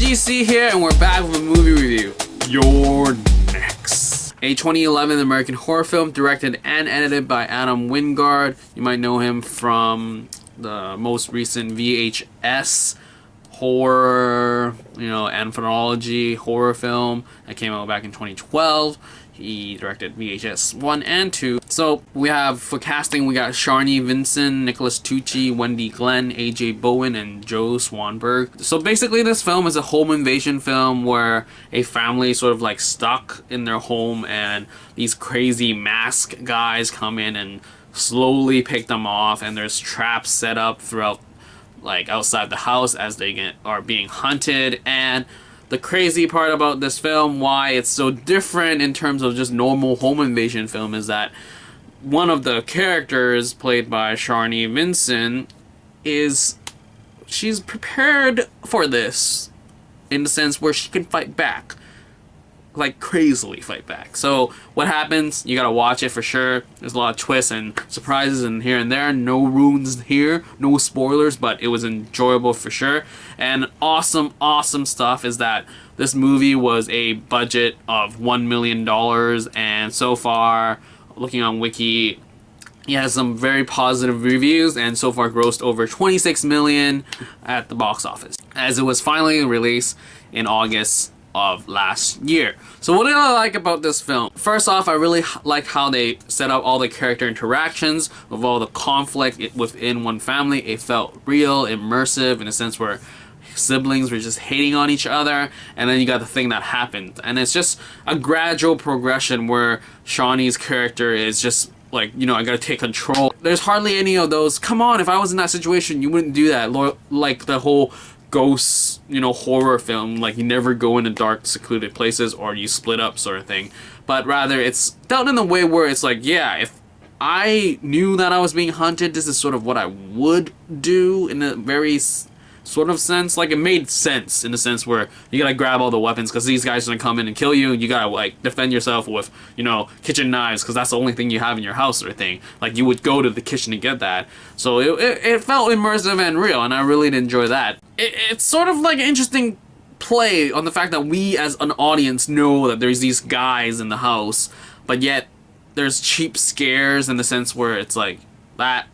GC here, and we're back with a movie review. You're next. A 2011 American horror film directed and edited by Wingard. You might know him from the most recent VHS horror, anthology horror film that came out back in 2012. He directed VHS 1 and 2. So we have, for casting, we got Sharni Vinson, Nicholas Tucci, Wendy Glenn, AJ Bowen, and Joe Swanberg. So basically this film is a home invasion film where a family sort of like stuck in their home and these crazy mask guys come in and slowly pick them off, and there's traps set up throughout, like outside the house as they are being hunted. And the crazy part about this film, why it's so different in terms of just normal home invasion film, is that one of the characters played by Sharni Vinson she's prepared for this in the sense where she can fight back, like crazily fight back. So what happens, you gotta watch it for sure. There's a lot of twists and surprises in here and there. No ruins here, no spoilers, but it was enjoyable for sure. And awesome stuff is that this movie was a budget of $1 million, and so far, looking on Wiki, he has some very positive reviews, and so far grossed over $26 million at the box office, as it was finally released in August of last year. So what did I like about this film? First off, I really like how they set up all the character interactions with all the conflict within one family. It felt real, immersive, in a sense where siblings were just hating on each other, and then you got the thing that happened, and it's just a gradual progression where Shawnee's character is just like, I gotta take control. There's hardly any of those, come on, if I was in that situation, you wouldn't do that, like the whole ghosts, horror film, like you never go into dark, secluded places or you split up sort of thing. But rather, it's dealt in a way where it's like, yeah, if I knew that I was being hunted, this is sort of what I would do in a very sort of sense. Like, it made sense in the sense where you gotta grab all the weapons because these guys are gonna come in and kill you. You gotta, like, defend yourself with, kitchen knives because that's the only thing you have in your house sort of thing. Like, you would go to the kitchen to get that. So it felt immersive and real, and I really did enjoy that. It's sort of like an interesting play on the fact that we as an audience know that there's these guys in the house, but yet there's cheap scares in the sense where it's like, that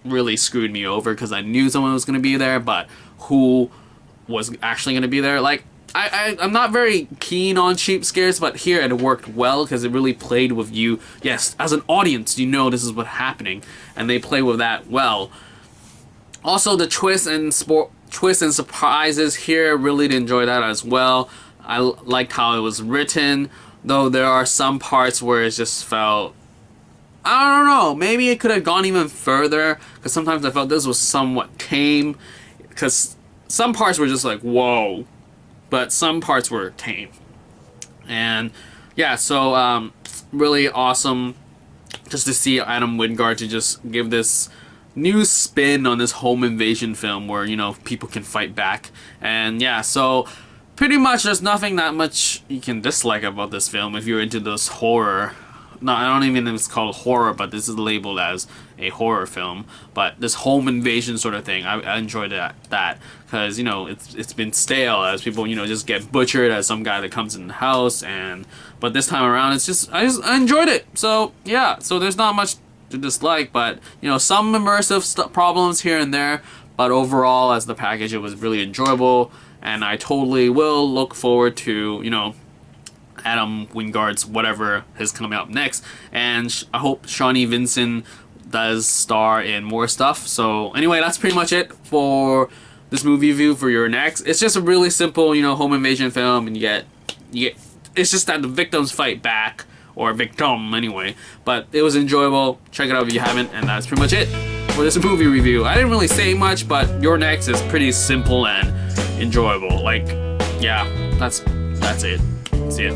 really screwed me over because I knew someone was going to be there, but who was actually going to be there? Like, I'm not very keen on cheap scares, but here it worked well because it really played with you. Yes, as an audience, this is what's happening, and they play with that well. Also, the twists and surprises here, really did enjoy that as well. I liked how it was written, though there are some parts where it just felt, I don't know, maybe it could have gone even further, because sometimes I felt this was somewhat tame, because some parts were just like, whoa, but some parts were tame. And yeah, so really awesome just to see Wingard to just give this new spin on this home invasion film where, people can fight back. And yeah, so pretty much there's nothing that much you can dislike about this film if you're into this horror. No, I don't even know if it's called horror, but this is labeled as a horror film. But this home invasion sort of thing, I enjoyed that because it's been stale as people just get butchered as some guy that comes in the house, but this time around I enjoyed it. So yeah, so there's not much to dislike, but some immersive problems here and there, but overall as the package it was really enjoyable, and I totally will look forward to Wingard's whatever is coming up next, and I hope Sharni Vinson does star in more stuff. So anyway, that's pretty much it for this movie review for your next. It's just a really simple home invasion film, and you get it's just that the victims fight back, or victim anyway, but it was enjoyable. Check it out if you haven't, and that's pretty much it for this movie review. I didn't really say much, but your next is pretty simple and enjoyable. Like, yeah, that's it. See ya.